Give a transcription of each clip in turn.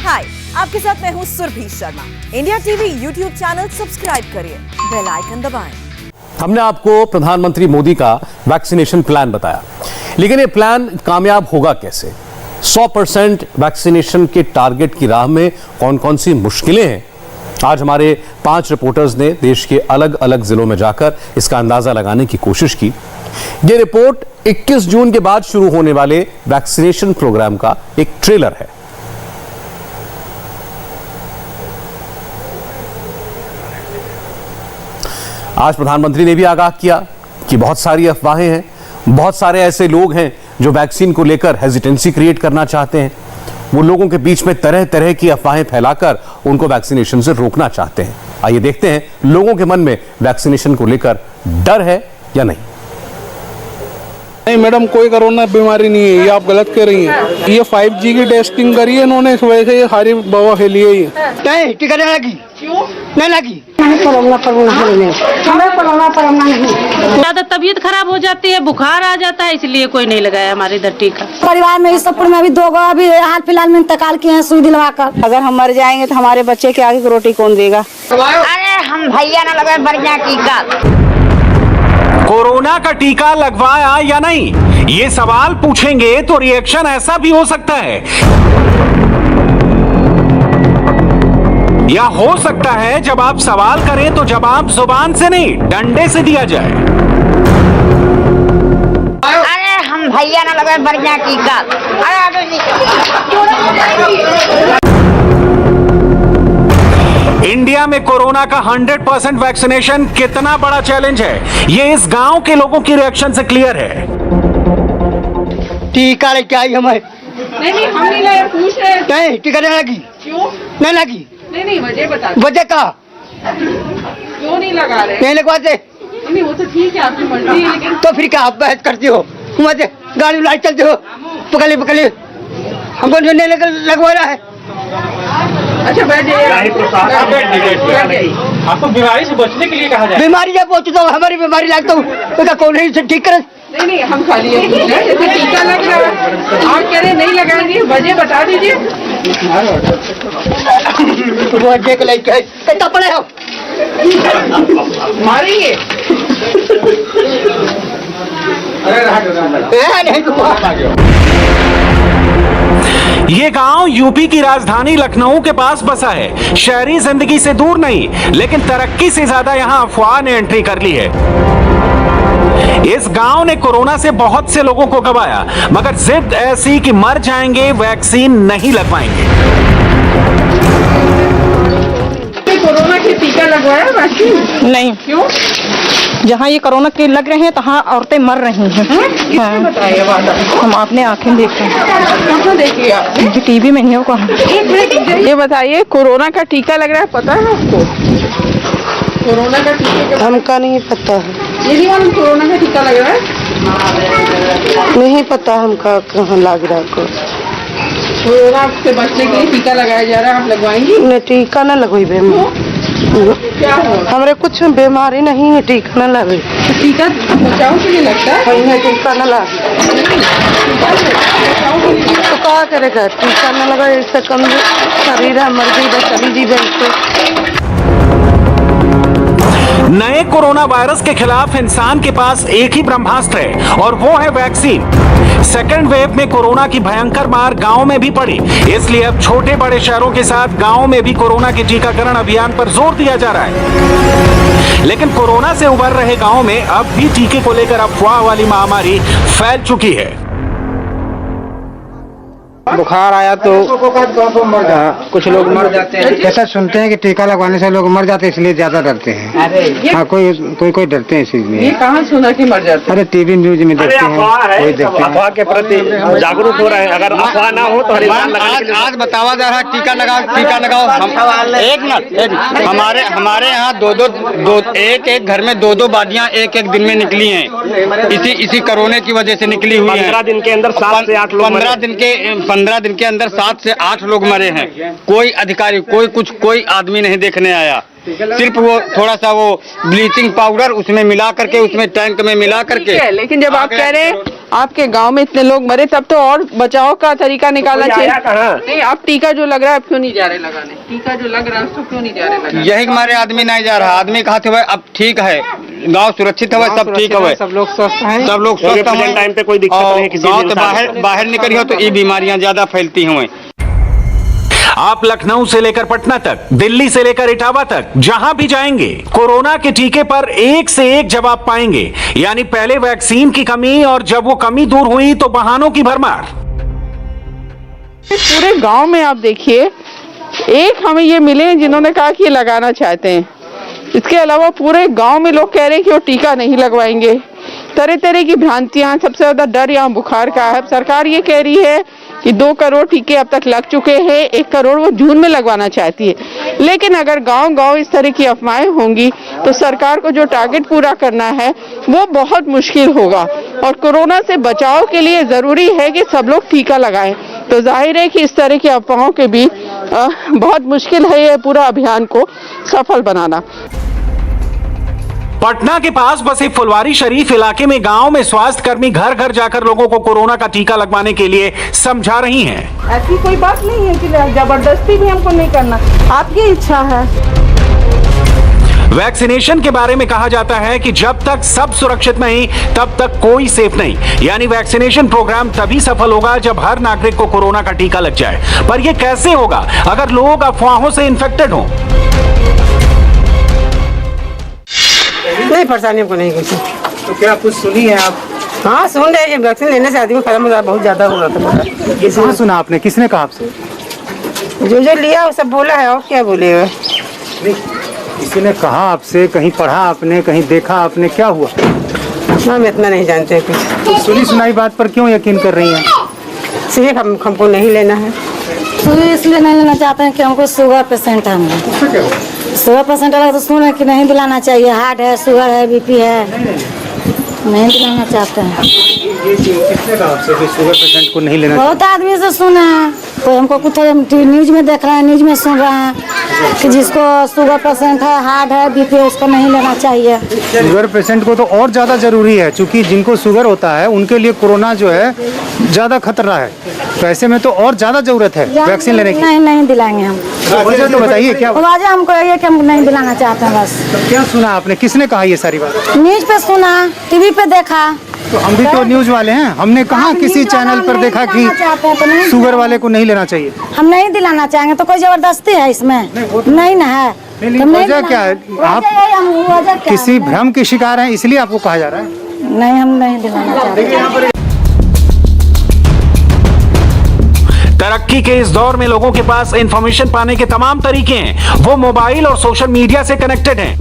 हाय, आपके साथ मैं हूँ Surabhi Sharma. India TV YouTube channel subscribe करिए, बेल आइकन दबाएं। हमने आपको प्रधानमंत्री मोदी का वैक्सीनेशन प्लान बताया, लेकिन ये प्लान कामयाब होगा कैसे? 100% वैक्सीनेशन के टारगेट की राह में कौन कौन सी मुश्किलें हैं? आज हमारे 5 रिपोर्टर्स ने देश के अलग अलग जिलों में जाकर इसका अंदाजा लगाने की कोशिश की। ये रिपोर्ट 21 जून के बाद शुरू होने वाले वैक्सीनेशन प्रोग्राम का एक ट्रेलर है। आज प्रधानमंत्री ने भी आगाह किया कि बहुत सारी अफवाहें हैं, बहुत सारे ऐसे लोग हैं जो वैक्सीन को लेकर हेजिटेंसी क्रिएट करना चाहते हैं। वो लोगों के बीच में तरह तरह की अफवाहें फैलाकर उनको वैक्सीनेशन से रोकना चाहते हैं। आइए देखते हैं लोगों के मन में वैक्सीनेशन को लेकर डर है या नहीं। नहीं मैडम, कोई कोरोना बीमारी नहीं है, ये आप गलत कह रही हैं। ये 5G की टेस्टिंग करी है इन्होंने, इस वजह से ये सारी बवा फैली है। नहीं टीका नहीं लगी, क्यों नहीं लगी? ज्यादा तबीयत खराब हो जाती है, बुखार आ जाता है, इसलिए कोई नहीं लगाया हमारे इधर टीका। परिवार में इस सब में अभी 2 अभी हाल फिलहाल में इंतकाल किए हैं सुई दिलवा कर। अगर हम मर जाएंगे तो हमारे बच्चे के आगे रोटी कौन देगा? अरे हम भैया ना लगाए बढ़िया टीका। कोरोना का टीका लगवाया या नहीं, ये सवाल पूछेंगे तो रिएक्शन ऐसा भी हो सकता है, या हो सकता है जब आप सवाल करें तो जवाब जुबान से नहीं डंडे से दिया जाए। अरे हम भैया ना लगाए बढ़िया टीका। इंडिया में कोरोना का 100% वैक्सीनेशन कितना बड़ा चैलेंज है, ये इस गांव के लोगों की रिएक्शन से क्लियर है। टीका लेके आई हमें। नहीं हम नहीं लाए, पूछ रहे। नहीं टीका नहीं लगी, क्यों नहीं लगी? नहीं वजह बता। वजह का क्यों नहीं लगा रहे? नहीं लगवाते। नहीं वो तो ठीक है, आपकी मर्जी है, लेकिन तो फिर क्या आप बहस करती हो? मुझे गाड़ी लाइट चलते हो, पकड़िए हमको नहीं लगवा रहा है। अच्छा आपको बीमारी से बचने के लिए कहा जाए। बीमारी जब पहुँची तो हमारी बीमारी लगता हूँ तो कौन है इसे ठीक करे? नहीं हम खाली ये पूछ रहे हैं, जैसे टीका लग रहा है, आप कह रहे नहीं लगाएंगे, वजह बता दीजिए। वजह को लेके कितना पड़े हो मारेंगे। ये गांव यूपी की राजधानी लखनऊ के पास बसा है। शहरी जिंदगी से दूर नहीं, लेकिन तरक्की से ज्यादा यहां अफवाह ने एंट्री कर ली है। इस गांव ने कोरोना से बहुत से लोगों को गंवाया, मगर जिद ऐसी कि मर जाएंगे, वैक्सीन नहीं लगवाएंगे। कोरोना के टीका लगवाया वैक्सीन? नहीं। क्यों? जहाँ ये कोरोना के लग रहे हैं तहाँ औरतें मर रही हैं। किसने बताया वादा? हम अपने आंखें देख रहे हैं। कहाँ देखी आपने? टीवी में नहीं हो कहा। ये बताइए, कोरोना का टीका लग रहा है, पता है आपको? कोरोना का टीका हमका नहीं पता है। ये नहीं मालूम कोरोना का टीका लग रहा है? नहीं पता हमका कहाँ लग रहा है। कोरोना से बचने के लिए टीका लगाया जा रहा है, आप लगवाएंगी? नहीं टीका न लगोई क्या हो? हमरे कुछ बीमारी नहीं है, टीका न लगे। तो टीका बचाव के लिए लगता है? नहीं टीका न लगे तो क्या करेगा? टीका न लगा, इससे कम शरीर है, मर गई चली जी बैठ। नए कोरोना वायरस के खिलाफ इंसान के पास एक ही ब्रह्मास्त्र है, और वो है वैक्सीन। सेकेंड वेव में कोरोना की भयंकर मार गांव में भी पड़ी, इसलिए अब छोटे बड़े शहरों के साथ गांव में भी कोरोना के टीकाकरण अभियान पर जोर दिया जा रहा है। लेकिन कोरोना से उबर रहे गांव में अब भी टीके को लेकर अफवाह वाली महामारी फैल चुकी है। बुखार आया तो कुछ लोग मर जाते हैं। ऐसा सुनते हैं कि टीका लगवाने से लोग मर जाते हैं, इसलिए ज्यादा डरते हैं। हाँ, कोई डरते हैं इसीलिए। ये कहाँ सुना कि मर जाते? अरे टीवी न्यूज में देखते हैं, कोई देखते हैं। अफवाह के प्रति जागरूक हो रहे हैं। अगर अफवाह ना हो तो आज बतावा जा रहा है टीका लगाओ। हम एक मिनट, हमारे यहाँ दो एक घर में 2 बादियाँ एक दिन में निकली हैं। इसी कोरोना की वजह से निकली हुई है। 15 दिन के अंदर 7 से 8 लोग 15 दिन के अंदर 7 से 8 लोग मरे हैं। कोई अधिकारी कोई आदमी नहीं देखने आया। सिर्फ वो थोड़ा सा वो ब्लीचिंग पाउडर उसमें मिला करके, उसमें टैंक में मिला करके। लेकिन जब आप कह रहे हैं आपके गांव में इतने लोग मरे, तब तो और बचाव का तरीका निकालना चाहिए। नहीं, अब टीका जो लग रहा है, अब क्यों नहीं जा रहे लगाने? टीका जो लग रहा है उसको क्यों नहीं जा रहे लगाने? यही हमारे आदमी नहीं जा रहा। आदमी कहा थे अब ठीक है, गांव सुरक्षित है, सब ठीक है, सब लोग स्वस्थ हैं, सब लोग स्वस्थ हैं। टाइम पे कोई दिक्कत नहीं है किसी गाँव से बाहर निकली हो तो ये बीमारियां ज्यादा फैलती हुए। आप लखनऊ से लेकर पटना तक, दिल्ली से लेकर इटावा तक, जहां भी जाएंगे कोरोना के टीके पर एक से एक जवाब पाएंगे। यानी पहले वैक्सीन की कमी, और जब वो कमी दूर हुई तो बहानों की भरमार। पूरे गांव में आप देखिए, एक हमें ये मिले हैं जिन्होंने कहा कि ये लगाना चाहते हैं। इसके अलावा पूरे गांव में लोग कह रहे हैं कि वो टीका नहीं लगवाएंगे। तरह तरह की भ्रांतियां, सबसे ज्यादा डर यहाँ बुखार का है। सरकार ये कह रही है कि 2 करोड़ टीके अब तक लग चुके हैं, 1 करोड़ वो जून में लगवाना चाहती है। लेकिन अगर गांव-गांव इस तरह की अफवाहें होंगी तो सरकार को जो टारगेट पूरा करना है वो बहुत मुश्किल होगा। और कोरोना से बचाव के लिए जरूरी है कि सब लोग टीका लगाएं। तो जाहिर है कि इस तरह की अफवाहों के बीच बहुत मुश्किल है ये पूरा अभियान को सफल बनाना। पटना के पास बसे फुलवारी शरीफ इलाके में गांव में स्वास्थ्य कर्मी घर घर जाकर लोगों को कोरोना का टीका लगवाने के लिए समझा रही हैं। ऐसी कोई बात नहीं है कि जबरदस्ती भी हमको नहीं करना, आपकी इच्छा है। वैक्सीनेशन के बारे में कहा जाता है कि जब तक सब सुरक्षित नहीं तब तक कोई सेफ नहीं। यानी वैक्सीनेशन प्रोग्राम तभी सफल होगा जब हर नागरिक को कोरोना का टीका लग जाए। पर यह कैसे होगा अगर लोग अफवाहों से इन्फेक्टेड हों? नहीं, परेशानी हमको नहीं कुछ। तो क्या कुछ सुनी है आप? हाँ, सुन रहे हैं। वैक्सीन लेने से आदमी खत्म हो रहा, बहुत ज्यादा हो रहा था। ये कहाँ सुना आपने? किसने कहा आपसे? जो लिया वो सब बोला है, और क्या बोलेगा? किसी ने कहा आपसे? कहीं पढ़ा आपने? कहीं देखा आपने? क्या हुआ? हम इतना नहीं जानते कुछ। तो सुनी सुनाई बात पर क्यों यकीन कर रही हैं? सिर्फ हमको नहीं लेना है। इसलिए नहीं लेना चाहते हैं कि हमको शुगर पेशेंट है। हम शुगर पेशेंट अलग तो सुने कि नहीं दिलाना चाहिए, हार्ट है, शुगर है, बीपी है, नहीं दिलाना चाहते हैं। ये किसने कहा आपसे कि शुगर पेशेंट को नहीं लेना? बहुत आदमी से सुना है, कोई हमको कुछ न्यूज में देख रहे हैं, न्यूज में सुन रहे हैं कि जिसको शुगर पेशेंट है, हार्ट है, बीपी है, उसको नहीं लेना चाहिए। शुगर पेशेंट को तो और ज्यादा जरूरी है, क्योंकि जिनको शुगर होता है उनके लिए कोरोना जो है ज्यादा खतरा है। तो ऐसे में तो और ज्यादा जरूरत है वैक्सीन लेने की। नहीं दिलाएंगे हम। वजह तो बताइए क्या वजह हमको ये कि हम नहीं दिलाना चाहते हैं बस। तो क्या सुना आपने? किसने कहा ये सारी बात? न्यूज पे सुना, टीवी पे देखा। तो हम भी तो न्यूज वाले हैं, हमने कहा किसी चैनल पर देखा कि शुगर वाले को नहीं लेना चाहिए। हम नहीं दिलाना चाहेंगे तो कोई जबरदस्ती है इसमें? नहीं ना है। वजह क्या है? आप किसी भ्रम के शिकार हैं इसलिए आपको कहा जा रहा है? नहीं, हम नहीं दिलाना चाहते। तरक्की के इस दौर में लोगों के पास इंफॉर्मेशन पाने के तमाम तरीके हैं। वो मोबाइल और सोशल मीडिया से कनेक्टेड हैं।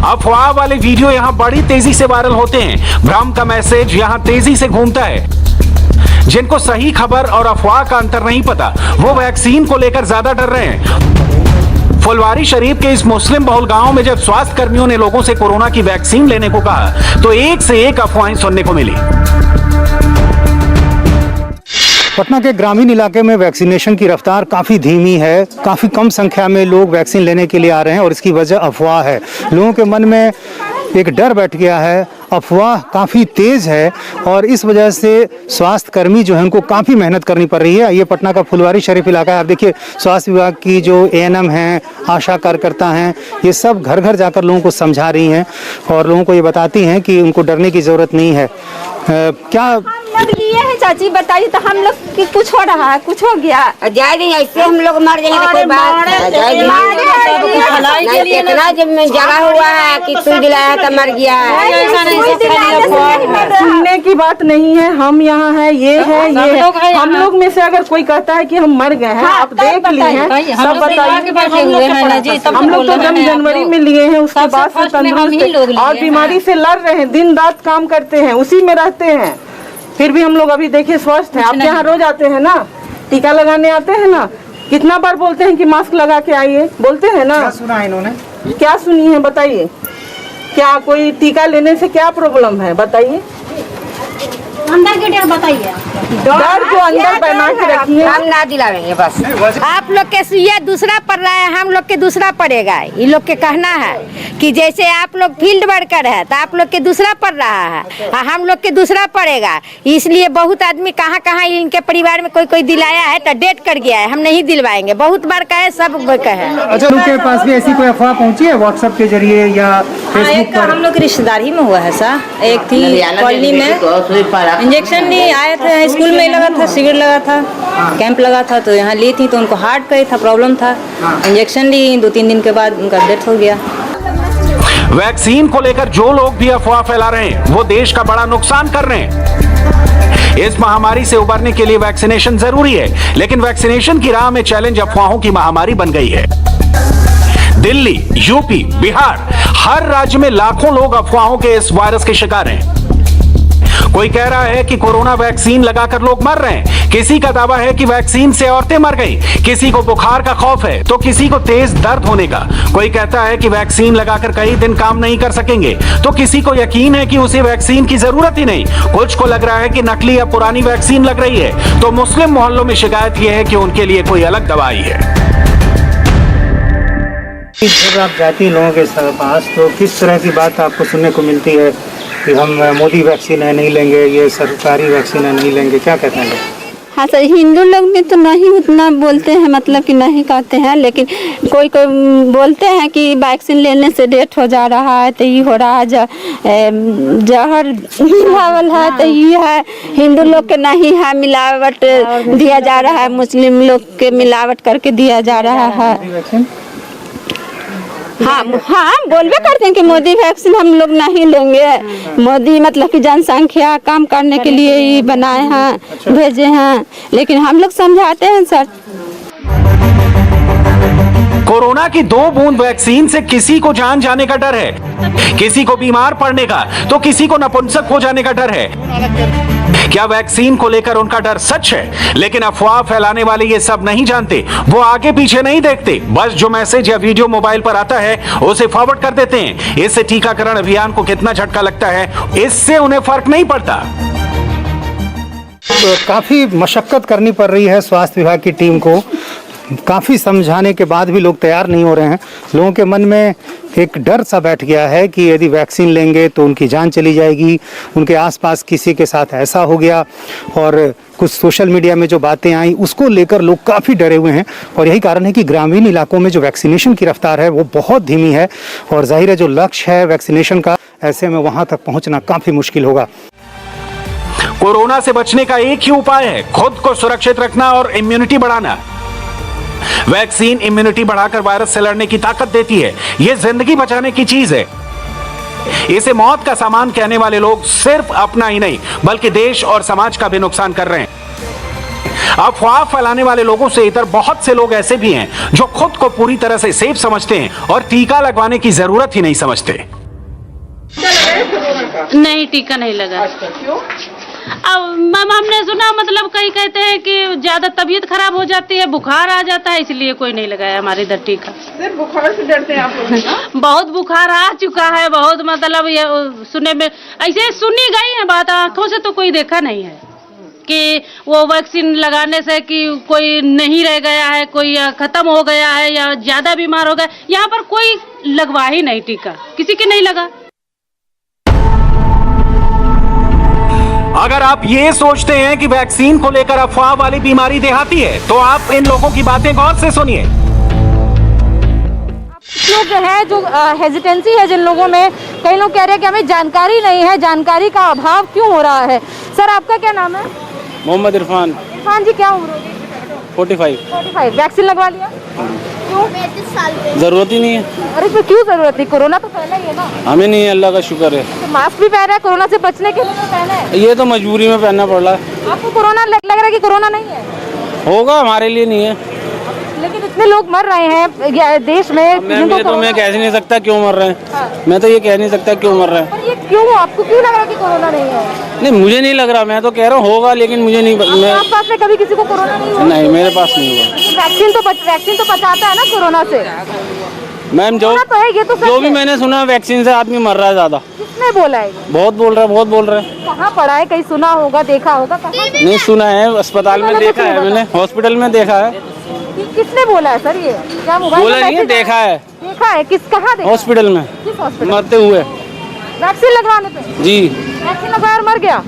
अफवाह वाले वीडियो यहां बड़ी तेजी से वायरल होते हैं। भ्रम का मैसेज यहां तेजी से घूमता है। जिनको सही खबर और अफवाह का अंतर नहीं पता, वो वैक्सीन को लेकर ज्यादा डर रहे हैं। फुलवारी शरीफ के इस मुस्लिम बहुल गांव में जब स्वास्थ्य कर्मियों ने लोगों से कोरोना की वैक्सीन लेने को कहा तो एक से एक अफवाहें सुनने को मिली। पटना के ग्रामीण इलाके में वैक्सीनेशन की रफ्तार काफ़ी धीमी है। काफ़ी कम संख्या में लोग वैक्सीन लेने के लिए आ रहे हैं और इसकी वजह अफवाह है। लोगों के मन में एक डर बैठ गया है, अफवाह काफ़ी तेज़ है और इस वजह से स्वास्थ्य कर्मी जो है उनको काफ़ी मेहनत करनी पड़ रही है। ये पटना का फुलवारी शरीफ इलाका है। आप देखिए, स्वास्थ्य विभाग की जो ANM हैं, आशा कार्यकर्ता हैं, ये सब घर घर जाकर लोगों को समझा रही हैं और लोगों को ये बताती हैं कि उनको डरने की ज़रूरत नहीं है। क्या लिए है चाची, बताइए तो हम लोग की कुछ हो रहा है, कुछ हो गया? जाए नहीं, ऐसे हम लोग मर जाएंगे तो कोई बात इतना जब में जगा हुआ है कि सुई दिलाया तो मर गया। सुनने की बात नहीं है। हम यहाँ है, ये है। हम लोग में से अगर कोई कहता है कि हम मर गए हैं, आप देख लिए हैं, सब बताइए। हम लोग तो जब जनवरी में लिए हैं, उसके बाद से तंदुरुस्त और बीमारी से लड़ रहे हैं, दिन रात काम करते हैं, उसी में रहते हैं, फिर भी हम लोग अभी देखिए स्वस्थ हैं। आपके यहाँ रोज आते हैं ना, टीका लगाने आते हैं ना, कितना बार बोलते हैं कि मास्क लगा के आइए, बोलते हैं ना। क्या सुना इन्होंने? क्या सुनी है बताइए? क्या कोई टीका लेने से क्या प्रॉब्लम है बताइए? अंदर की डेट बताइए। डर जो अंदर बना के रखी है, हम ना दिलावेंगे बस। आप लोग के सुइया दूसरा पड़ रहा है, हम लोग के दूसरा पड़ेगा। ये लोग के कहना है कि जैसे आप लोग फील्ड वर्कर है तो आप लोग के दूसरा पड़ रहा है और हम लोग के दूसरा पड़ेगा। इसलिए बहुत आदमी कहाँ कहाँ इनके परिवार में कोई कोई दिलाया है तो डेट कर गया है, हम नहीं दिलवाएंगे। बहुत बार कहे, सब कहे। अच्छा, उनके पास भी ऐसी कोई अफवाह पहुंची है व्हाट्सएप के जरिए या फेसबुक पर? हम लोग की रिश्तेदार ही में हुआ है सर। एक थी कॉलोनी में इंजेक्शन नहीं आए थे, स्कूल में लगा था, शिविर लगा था, कैंप लगा था, तो यहाँ ली थी तो उनको हार्ट का ही था प्रॉब्लम था। इंजेक्शन ली, 2-3 दिन के बाद उनका डेथ हो गया। वैक्सीन को लेकर जो लोग भी अफवाह फैला रहे हैं वो देश का बड़ा नुकसान कर रहे हैं। इस महामारी से उबरने के लिए वैक्सीनेशन जरूरी है, लेकिन वैक्सीनेशन की राह में चैलेंज अफवाहों की महामारी बन गई है। दिल्ली, यूपी, बिहार, हर राज्य में लाखों लोग अफवाहों के इस वायरस के शिकार हैं। कोई कह रहा है कि कोरोना वैक्सीन लगाकर लोग मर रहे हैं, किसी का दावा है कि वैक्सीन से औरतें मर गई, किसी को बुखार का खौफ है तो किसी को तेज दर्द होने का। कोई कहता है कि वैक्सीन लगाकर कई दिन काम नहीं कर सकेंगे तो किसी को यकीन है कि उसे वैक्सीन की जरूरत ही नहीं। कुछ को लग रहा है कि नकली या पुरानी वैक्सीन लग रही है, तो मुस्लिम मोहल्लों में शिकायत यह है कि उनके लिए कोई अलग दवाई है। जब आप जाती हैं लोगों के पास तो किस तरह की बात आपको सुनने को मिलती है कि हम मोदी वैक्सीन है नहीं लेंगे, ये सरकारी वैक्सीन है नहीं लेंगे, क्या कहते हैं? हाँ सर, हिंदू लोग में तो नहीं उतना बोलते हैं, मतलब कि नहीं कहते हैं, लेकिन कोई कोई बोलते हैं कि वैक्सीन लेने से डेथ हो जा रहा है, तो ये हो रहा है, जहर मिलावल है, तो ये है। हिंदू लोग के नहीं है, मिलावट दिया जा रहा है, मुस्लिम लोग के मिलावट करके दिया जा रहा है। हाँ हाँ, बोलबे करते हैं कि मोदी वैक्सीन हम लोग नहीं लेंगे। मोदी मतलब कि जनसंख्या कम करने के लिए ही बनाए हैं, भेजे हैं, लेकिन हम लोग समझाते हैं सर। कोरोना की 2 बूंद वैक्सीन से किसी को जान जाने का डर है, किसी को बीमार पड़ने का, तो किसी को नपुंसक हो जाने का डर है। क्या वैक्सीन को लेकर उनका डर सच है? लेकिन अफवाह फैलाने वाले ये सब नहीं जानते, वो आगे पीछे नहीं देखते, बस जो मैसेज या वीडियो मोबाइल पर आता है उसे फॉरवर्ड कर देते हैं। इससे टीकाकरण अभियान को कितना झटका लगता है, इससे उन्हें फर्क नहीं पड़ता। तो काफ़ी मशक्कत करनी पड़ रही है स्वास्थ्य विभाग की टीम को। काफ़ी समझाने के बाद भी लोग तैयार नहीं हो रहे हैं। लोगों के मन में एक डर सा बैठ गया है कि यदि वैक्सीन लेंगे तो उनकी जान चली जाएगी, उनके आसपास किसी के साथ ऐसा हो गया। और कुछ सोशल मीडिया में जो बातें आई उसको लेकर लोग काफ़ी डरे हुए हैं। और यही कारण है कि ग्रामीण इलाकों में जो वैक्सीनेशन की रफ्तार है वो बहुत धीमी है, और जाहिर है जो लक्ष्य है वैक्सीनेशन का, ऐसे में वहाँ तक पहुँचना काफ़ी मुश्किल होगा। कोरोना से बचने का एक ही उपाय है, खुद को सुरक्षित रखना और इम्यूनिटी बढ़ाना। वैक्सीन इम्यूनिटी बढ़ाकर वायरस से लड़ने की ताकत देती है। यह जिंदगी बचाने की चीज है। इसे मौत का सामान कहने वाले लोग सिर्फ अपना ही नहीं बल्कि देश और समाज का भी नुकसान कर रहे हैं। अफवाह फैलाने वाले लोगों से इतर बहुत से लोग ऐसे भी हैं जो खुद को पूरी तरह से सेफ समझते हैं और टीका लगवाने की जरूरत ही नहीं समझते। नहीं, टीका नहीं लगा। अब मैम हमने सुना, मतलब कई कहते हैं कि ज्यादा तबीयत खराब हो जाती है, बुखार आ जाता है, इसलिए कोई नहीं लगाया हमारे इधर टीका। सिर्फ बुखार से डरते हैं आप लोग? बहुत बुखार आ चुका है, बहुत, मतलब ये सुनने में ऐसे सुनी गई है बात, आंखों से तो कोई देखा नहीं है कि वो वैक्सीन लगाने से कि कोई नहीं रह गया है, कोई खत्म हो गया है या ज्यादा बीमार हो गया। यहाँ पर कोई लगवा ही नहीं टीका, किसी के नहीं लगा। अगर आप ये सोचते हैं कि वैक्सीन को लेकर अफवाह वाली बीमारी देहाती है तो आप इन लोगों की बातें गौर से सुनिए। लोग जो है, जो हेजिटेंसी है जिन लोगों में, कई लोग कह रहे हैं कि हमें जानकारी नहीं है, जानकारी का अभाव क्यों हो रहा है। सर आपका क्या नाम है? मोहम्मद इरफान। इरफान जी, क्या उम्र होगी? 45। वैक्सीन लगवा लिया? क्यों? 35 साल पे। जरूरत ही नहीं है। अरे तो क्यों जरूरत है? कोरोना तो पहले ही है ना। हमें नहीं है, अल्लाह का शुक्र है। तो मास्क भी पहन रहा है, कोरोना से बचने के लिए तो पहना है। ये तो मजबूरी में पहनना पड़ रहा है। आपको कोरोना लग रहा है कि कोरोना नहीं है? होगा, हमारे लिए नहीं है। लेकिन इतने लोग मर रहे हैं देश में। मैं कह नहीं सकता क्यों मर रहे हैं। हाँ। मैं तो ये कह नहीं सकता क्यों मर रहे हैं। पर ये क्यों, आपको क्यों लग रहा है कि कोरोना नहीं है? नहीं, मुझे नहीं लग रहा, मैं तो कह रहा हूँ होगा, लेकिन मुझे नहीं। आपके पास में कभी किसी को कोरोना नहीं हुआ? नहीं, मेरे पास नहीं हुआ। वैक्सीन तो बचाता है ना कोरोना से। मैम जो तो है, ये तो सच जो भी है। मैंने सुना वैक्सीन से आदमी मर रहा है ज्यादा। किसने बोला है ये? बहुत बोल रहे हैं। कहाँ पढ़ा है, कहीं सुना होगा, देखा होगा, कहाँ? नहीं सुना है, अस्पताल में देखा है मैंने, हॉस्पिटल में देखा है। किसने बोला है सर ये? क्या मोबाइल बोला में नहीं है, मैसेज देखा है देखा है, किस कहाँ देखा? हॉस्पिटल में किस हॉस्पिटल? मरते हुए। वैक्सीन लगवाने पे? जी, वैक्सीन लगवाया और मर गया?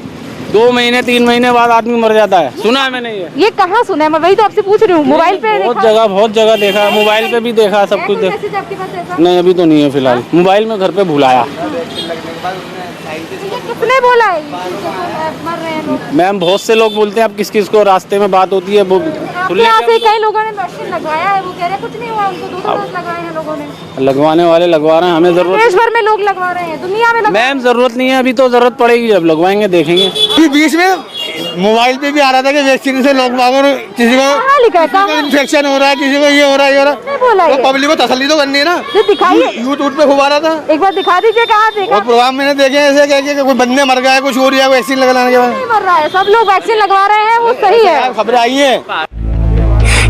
2 महीने 3 महीने बाद आदमी मर जाता है, सुना है मैंने ये कहाँ सुना है? मैं वही तो आपसे पूछ रही हूँ। मोबाइल पे बहुत जगह देखा है, मोबाइल पे भी देखा, सब कुछ देखा। मैसेज आपके पास ऐसा? नहीं अभी तो नहीं है फिलहाल, मोबाइल में घर पे भुलाया। किसने बोला है मर रहे हैं लोग? मैम बहुत से लोग बोलते हैं, अब किस किस को रास्ते में बात होती है वो आपके यहाँ से कई लोगों ने वैक्सीन लगवाया है, वो कह रहे हैं कुछ नहीं हुआ उनको, 2 डोज लगवाए हैं लोगों ने। लगवाने वाले लगवा रहे हैं, हमें जरूरत देश भर में लोग लगवा रहे हैं, दुनिया में मैम जरूरत नहीं है, अभी तो जरूरत पड़ेगी जब लगवाएंगे देखेंगे। बीच में मोबाइल पे भी आ रहा था कि वैक्सीन से लोग मांगो, किसी को इन्फेक्शन हो रहा है, किसी को ये हो रहा है, ये हो रहा है। तो पब्लिक को तसल्ली तो करनी है ना। दिखाइए, यूट्यूब पे खूब आ रहा था। एक बार दिखा दीजिए कहाँ देखा। और प्रोग्राम मैंने देखे ऐसे कह के कोई बंदे मर गए, कुछ हो रहा है वैक्सीन लगाने के बाद। नहीं मर रहा है, सब लोग वैक्सीन लगवा रहे हैं, वो सही है। खबरें आई है।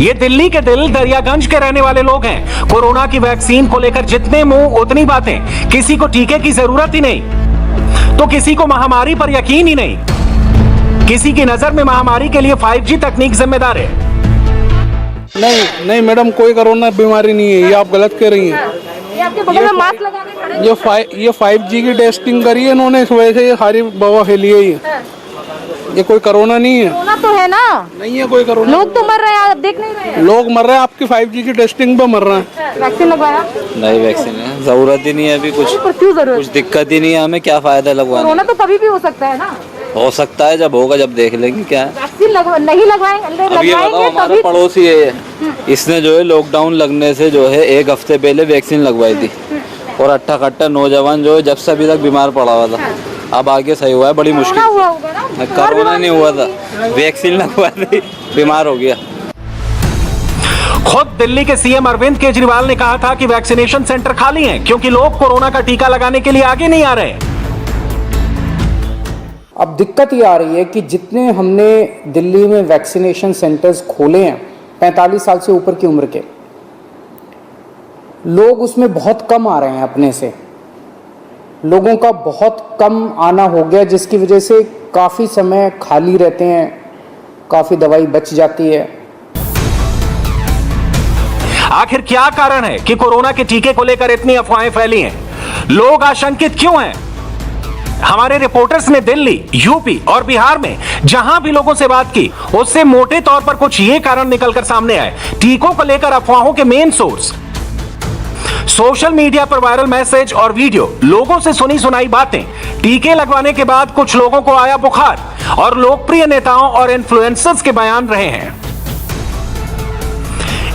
ये दिल्ली के दिल दरियागंज के रहने वाले लोग हैं। कोरोना की वैक्सीन को लेकर जितने मुंह उतनी बातें। किसी को टीके की जरूरत ही नहीं तो किसी को महामारी पर यकीन ही नहीं। किसी की नजर में महामारी के लिए 5G तकनीक जिम्मेदार है। नहीं मैडम, कोई कोरोना बीमारी नहीं है, ये आप गलत कह रही हैं। ये आपके बगल में मास्क लगा के खड़े ये 5G की टेस्टिंग करी है इन्होंने, इस वजह से ये सारी बवा फैली है। ये कोई कोरोना नहीं है। कोरोना तो है ना, नहीं है कोई कोरोना। लोग तो मर रहे हैं, आप देख नहीं रहे हैं। लोग मर रहे हैं, आपकी 5G की टेस्टिंग पे मर रहे हैं। वैक्सीन लगवाया? नहीं वैक्सीन है, जरूरत ही नहीं है अभी कुछ। क्यों जरूरत? कुछ दिक्कत ही नहीं है, हमें क्या फायदा लगवाने। कोरोना तो कभी भी हो सकता है ना। हो सकता है, जब होगा जब देख लेंगे क्या है। वैक्सीन नहीं लगवाएंगे, अब ये बताओ, हमारा पड़ोसी है, इसने जो है लॉकडाउन लगने से जो है 1 हफ्ते पहले वैक्सीन लगवाई थी और अट्ठा कट्टा नौजवान जो है जब से अभी तक बीमार पड़ा हुआ था। अब आगे सही हुआ है, बड़ी मुश्किल। कोरोना नहीं हुआ था, वैक्सीन लगवा दी, बीमार हो गया। खुद दिल्ली के सीएम अरविंद केजरीवाल ने कहा था कि वैक्सीनेशन सेंटर खाली हैं क्योंकि लोग कोरोना का टीका लगाने के लिए आगे नहीं आ रहे। अब दिक्कत ये आ रही है कि जितने हमने दिल्ली में वैक्सीनेशन सेंटर्स खोले हैं 45 साल से ऊपर की उम्र के लोग, उसमें बहुत कम आ रहे हैं। अपने से लोगों का बहुत कम आना हो गया, जिसकी वजह से काफ़ी समय खाली रहते हैं, काफ़ी दवाई बच जाती है। आखिर क्या कारण है कि कोरोना के टीके को लेकर इतनी अफवाहें फैली हैं? लोग आशंकित क्यों हैं? हमारे रिपोर्टर्स ने दिल्ली, यूपी और बिहार में जहां भी लोगों से बात की, उससे मोटे तौर पर कुछ ये कारण निकलकर सामने आए। टीकों को लेकर अफवाहों के मेन सोर्स, सोशल मीडिया पर वायरल मैसेज और वीडियो, लोगों से सुनी सुनाई बातें, टीके लगवाने के बाद कुछ लोगों को आया बुखार और लोकप्रिय नेताओं और इन्फ्लुएंसर्स के बयान रहे हैं।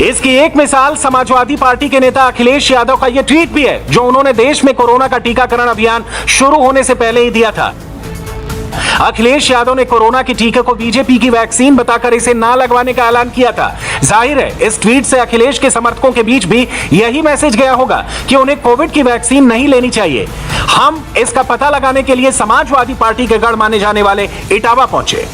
इसकी एक मिसाल समाजवादी पार्टी के नेता अखिलेश यादव का यह ट्वीट भी है, जो उन्होंने देश में कोरोना का टीकाकरण अभियान शुरू होने से पहले ही दिया था। अखिलेश यादव ने कोरोना के टीके को बीजेपी की वैक्सीन बताकर इसे ना लगवाने का ऐलान किया था। जाहिर है इस ट्वीट से अखिलेश के समर्थकों के बीच भी यही मैसेज गया होगा कि उन्हें कोविड की वैक्सीन नहीं लेनी चाहिए। हम इसका पता लगाने के लिए समाजवादी पार्टी के गढ़ माने जाने वाले इटावा पहुंचे।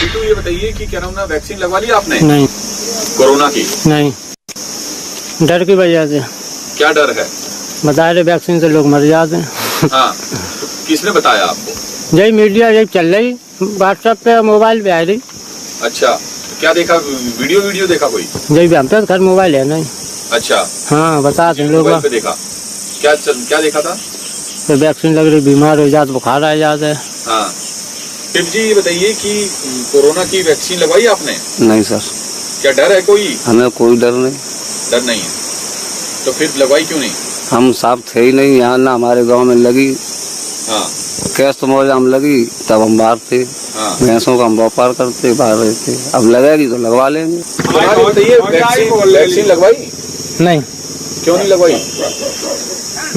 तो ये बताइए कि क्या नाम ना वैक्सीन लगवा ली आपने? नहीं। कोरोना की? नहीं, डर की वजह से। क्या डर है? बता रहे वैक्सीन से लोग मर जाते हैं। हाँ, तो किसने बताया आपको? यही मीडिया यही चल रही, व्हाट्सएप पे मोबाइल पे आ रही। अच्छा, तो क्या देखा? वीडियो देखा कोई? यही हम तो घर मोबाइल है नहीं। अच्छा, हाँ बताते लोग। मोबाइल पे देखा? क्या देखा था? तो वैक्सीन लग रही, बीमार हो जाते, बुखार आ जाता है। हाँ, फिर जी ये बताइए कि कोरोना की वैक्सीन लगवाई आपने? नहीं सर। क्या डर है कोई? हमें कोई डर नहीं। डर नहीं है, तो फिर लगवाई क्यों नहीं? हम साफ थे ही नहीं यहाँ, ना हमारे गांव में लगी। हाँ, कैश मौजा हम लगी तब हम बाहर थे। हाँ, भैंसों का हम व्यापार करते, बाहर रहते। अब लगेगी तो लगवा लेंगे। बताइए वैक्सीन लगवाई? नहीं। क्यों नहीं लगवाई?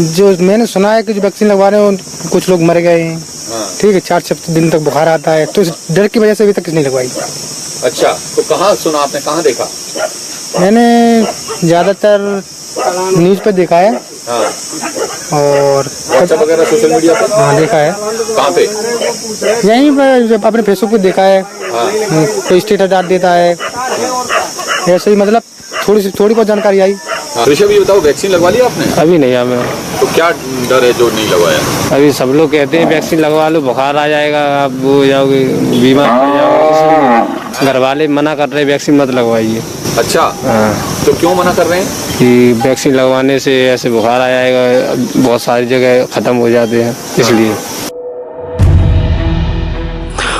जो मैंने सुना है कि जो वैक्सीन लगवा रहे हैं कुछ लोग मर गए हैं। ठीक है, 4 दिन तक बुखार आता है, तो इस डर की वजह से अभी तक नहीं लगवाई। अच्छा, तो कहाँ सुना आपने, कहाँ देखा? मैंने ज्यादातर न्यूज पे देखा है। हाँ, और व्हाट्सएप वगैरह सोशल मीडिया पे? हाँ देखा है। कहाँ पे? यहीं पर अपने फेसबुक पे देखा है। हाँ, कोई स्टेटस डाल देता है, ऐसे ही मतलब थोड़ी बहुत जानकारी आई। ऋषभ ये बताओ, वैक्सीन लगवा लिया आपने? अभी नहीं हमें। तो क्या डर है जो नहीं लगवाया? अभी सब लोग कहते हैं वैक्सीन लगवा लो, बुखार आ जाएगा, आप वो हो जाओगे, बीमार पड़ जाओगे, घर वाले मना कर रहे हैं वैक्सीन मत लगवाइए। अच्छा, तो क्यों मना कर रहे हैं? कि वैक्सीन लगवाने से ऐसे बुखार आ जाएगा, बहुत सारी जगह खत्म हो जाते हैं, इसलिए।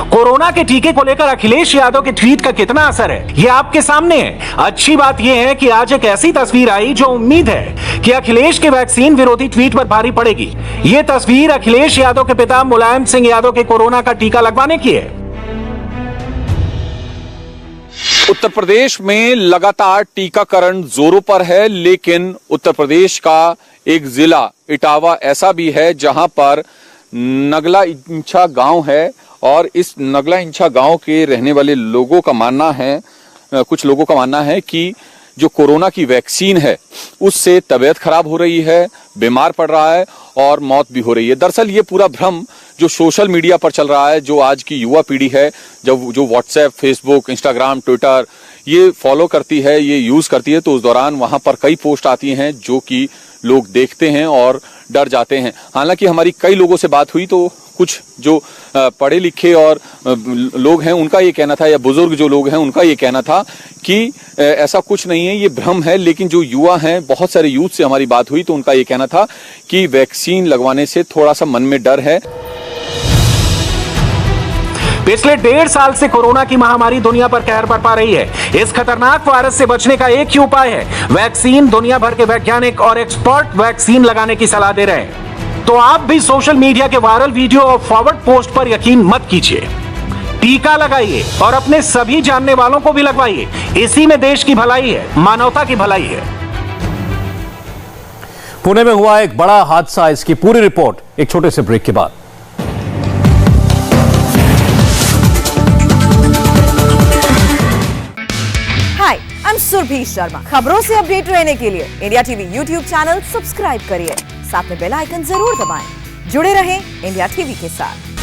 कोरोना के टीके को लेकर अखिलेश यादव के ट्वीट का कितना असर है, ये आपके सामने है। अच्छी बात यह है कि आज एक ऐसी तस्वीर आई जो उम्मीद है कि अखिलेश के वैक्सीन विरोधी ट्वीट पर भारी पड़ेगी। ये तस्वीर अखिलेश यादव के पिता मुलायम सिंह यादव के कोरोना का टीका लगवाने की है। उत्तर प्रदेश में लगातार टीकाकरण जोरों पर है, लेकिन उत्तर प्रदेश का एक जिला इटावा ऐसा भी है जहां पर नगला इंछा गांव है और इस नगला इंछा गांव के रहने वाले लोगों का मानना है, कुछ लोगों का मानना है कि जो कोरोना की वैक्सीन है उससे तबीयत खराब हो रही है, बीमार पड़ रहा है और मौत भी हो रही है। दरअसल ये पूरा भ्रम जो सोशल मीडिया पर चल रहा है, जो आज की युवा पीढ़ी है, जो व्हाट्सएप, फेसबुक, इंस्टाग्राम, ट्विटर ये फॉलो करती है, ये यूज करती है, तो उस दौरान वहां पर कई पोस्ट आती हैं जो कि लोग देखते हैं और डर जाते हैं। हालांकि हमारी कई लोगों से बात हुई तो कुछ जो पढ़े लिखे और लोग हैं उनका ये कहना था, या बुजुर्ग जो लोग हैं उनका ये कहना था कि ऐसा कुछ नहीं है, ये भ्रम है। लेकिन जो युवा हैं, बहुत सारे यूथ से हमारी बात हुई तो उनका ये कहना था कि वैक्सीन लगवाने से थोड़ा सा मन में डर है। पिछले 1.5 साल से कोरोना की महामारी दुनिया पर कहर बरपा रही है। इस खतरनाक वायरस से बचने का एक ही उपाय है, वैक्सीन। दुनिया भर के वैज्ञानिक और एक्सपर्ट वैक्सीन लगाने की सलाह दे रहे हैं। तो आप भी सोशल मीडिया के वायरल वीडियो और फॉरवर्ड पोस्ट पर यकीन मत कीजिए, टीका लगाइए और अपने सभी जानने वालों को भी लगवाइए। इसी में देश की भलाई है, मानवता की भलाई है। पुणे में हुआ एक बड़ा हादसा, इसकी पूरी रिपोर्ट एक छोटे से ब्रेक के बाद। हाय, आई एम सुरभि शर्मा। खबरों से अपडेट रहने के लिए India TV YouTube channel subscribe करिए, साथ में बेल आइकन जरूर दबाएं। जुड़े रहें इंडिया टीवी के साथ।